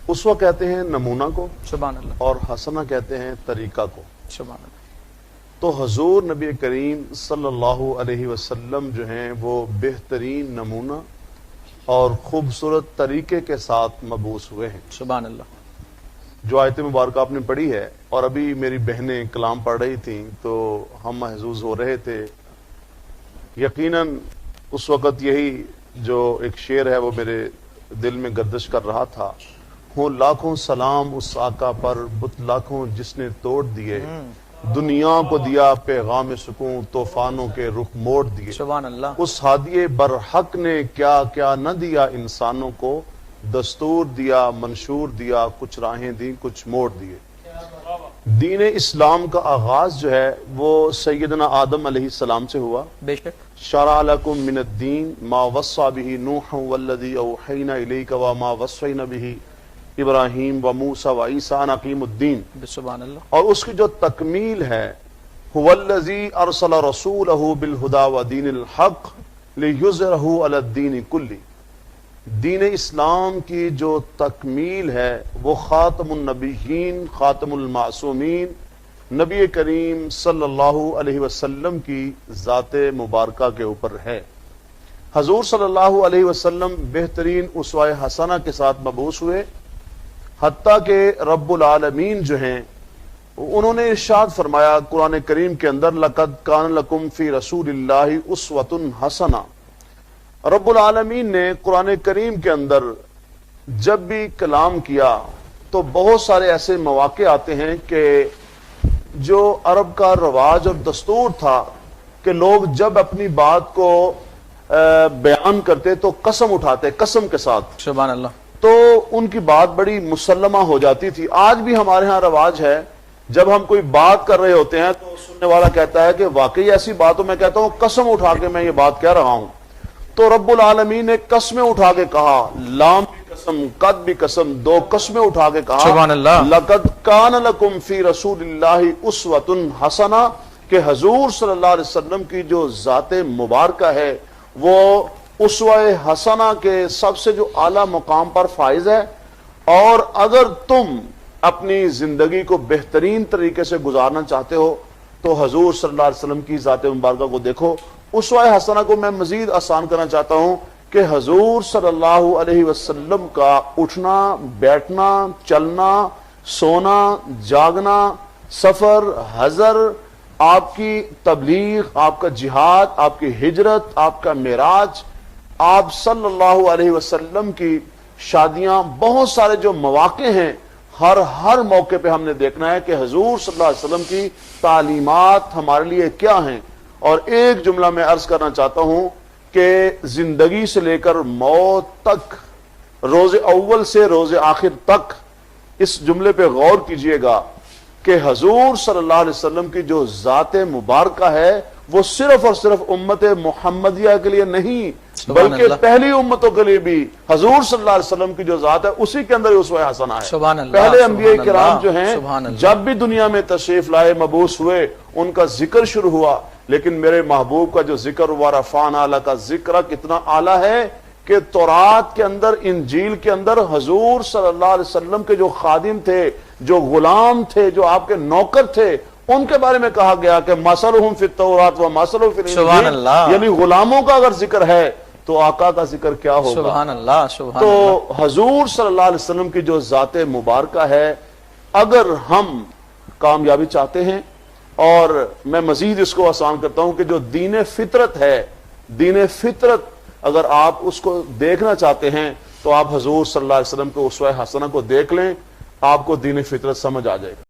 اسوہ کہتے ہیں نمونہ کو، سبحان اللہ، اور حسنہ کہتے ہیں طریقہ کو۔ سبحان اللہ، تو حضور نبی کریم صلی اللہ علیہ وسلم جو ہیں وہ بہترین نمونہ اور خوبصورت طریقے کے ساتھ مبعوث ہوئے ہیں۔ سبحان اللہ۔ جو آیت مبارکہ آپ نے پڑھی ہے، اور ابھی میری بہنیں کلام پڑھ رہی تھیں تو ہم محظوظ ہو رہے تھے، یقیناً اس وقت یہی جو ایک شعر ہے وہ میرے دل میں گردش کر رہا تھا، ہوں لاکھوں سلام اس آقا پر، بت لاکھوں جس نے توڑ دیے، دنیا کو دیا پیغام سکون، طوفانوں کے رخ موڑ دیے۔ سبحان اللہ، اس ہادی برحق نے کیا کیا نہ دیا انسانوں کو، دستور دیا منشور دیا، کچھ راہیں دی کچھ موڑ دیے۔ دین اسلام کا آغاز جو ہے وہ سیدنا آدم علیہ السلام سے ہوا۔ بے شک، شرع لکم من الدین ما وصى به نوح والذی اوحینا الیک وما وصینا به ابراہیم وموسیٰ وعیسیٰ ان اقیموا الدین، سبحان اللہ، اور اس کی جو تکمیل ہے، هو الذی ارسل رسولہ بالہدی ودین الحق لیظہرہ علی الدین کلہ۔ دین اسلام کی جو تکمیل ہے وہ خاتم النبیین، خاتم المعصومین نبی کریم صلی اللہ علیہ وسلم کی ذات مبارکہ کے اوپر ہے۔ حضور صلی اللہ علیہ وسلم بہترین اسوہ حسنہ کے ساتھ مبعوث ہوئے، حتیٰ کہ رب العالمین جو ہیں انہوں نے ارشاد فرمایا قرآن کریم کے اندر، لَقَدْ كَانَ لَكُمْ فِي رَسُولِ اللَّهِ أُسْوَةٌ حَسَنَةٌ۔ رب العالمین نے قرآن کریم کے اندر جب بھی کلام کیا تو بہت سارے ایسے مواقع آتے ہیں کہ جو عرب کا رواج اور دستور تھا کہ لوگ جب اپنی بات کو بیان کرتے تو قسم اٹھاتے، قسم کے ساتھ، سبحان اللہ، تو ان کی بات بڑی مسلمہ ہو جاتی تھی۔ آج بھی ہمارے ہاں رواج ہے، جب ہم کوئی بات کر رہے ہوتے ہیں تو سننے والا کہتا ہے کہ واقعی ایسی بات ہو، میں کہتا ہوں قسم اٹھا کے میں یہ بات کہہ رہا ہوں۔ تو رب العالمین نے قسمیں اٹھا کے کہا، لام بھی قسم، قد بھی قسم، دو قسمیں اٹھا کے کہا، سبحان اللہ، لَقَدْ كَانَ لَكُمْ فِي رَسُولِ اللَّهِ أُسْوَةٌ حَسَنَةٌ، کہ حضور صلی اللہ علیہ وسلم کی جو ذات مبارکہ ہے وہ اسوہ حسنہ کے سب سے جو اعلیٰ مقام پر فائز ہے، اور اگر تم اپنی زندگی کو بہترین طریقے سے گزارنا چاہتے ہو تو حضور صلی اللہ علیہ وسلم کی ذات مبارکہ کو دیکھو۔ اسوہ حسنہ کو میں مزید آسان کرنا چاہتا ہوں کہ حضور صلی اللہ علیہ وسلم کا اٹھنا، بیٹھنا، چلنا، سونا، جاگنا، سفر، حضر، آپ کی تبلیغ، آپ کا جہاد، آپ کی ہجرت، آپ کا معراج، آپ صلی اللہ علیہ وسلم کی شادیاں، بہت سارے جو مواقع ہیں، ہر موقع پہ ہم نے دیکھنا ہے کہ حضور صلی اللہ علیہ وسلم کی تعلیمات ہمارے لیے کیا ہیں۔ اور ایک جملہ میں عرض کرنا چاہتا ہوں کہ زندگی سے لے کر موت تک، روز اول سے روز آخر تک، اس جملے پہ غور کیجئے گا کہ حضور صلی اللہ علیہ وسلم کی جو ذات مبارکہ ہے وہ صرف اور صرف امت محمدیہ کے لیے نہیں بلکہ پہلی امتوں کے لیے بھی حضور صلی اللہ علیہ وسلم کی جو ذات ہے اسی کے اندر اسوہ حسنہ ہے۔ سبحان اللہ، پہلے انبیاء کرام جو ہیں سبحان اللہ، جب بھی دنیا میں تشریف لائے، مبعوث ہوئے، ان کا ذکر شروع ہوا، لیکن میرے محبوب کا جو ذکر ہوا، رفعنا لک ذکر، کتنا اعلیٰ ہے کہ تورات کے اندر، انجیل کے اندر حضور صلی اللہ علیہ وسلم کے جو خادم تھے، جو غلام تھے، جو آپ کے نوکر تھے، ان کے بارے میں کہا گیا کہ مثلہم فی التورات و مثلہم فی الانجیل، سبحان اللہ، یعنی غلاموں کا اگر ذکر ہے تو آقا کا ذکر کیا ہوگا۔ سبحان اللہ، سبحان تو اللہ، حضور صلی اللہ علیہ وسلم کی جو ذات مبارکہ ہے، اگر ہم کامیابی چاہتے ہیں، اور میں مزید اس کو آسان کرتا ہوں کہ جو دین فطرت ہے، دین فطرت اگر آپ اس کو دیکھنا چاہتے ہیں تو آپ حضور صلی اللہ علیہ وسلم کے اسوہ حسنہ کو دیکھ لیں، آپ کو دین فطرت سمجھ آ جائے گا۔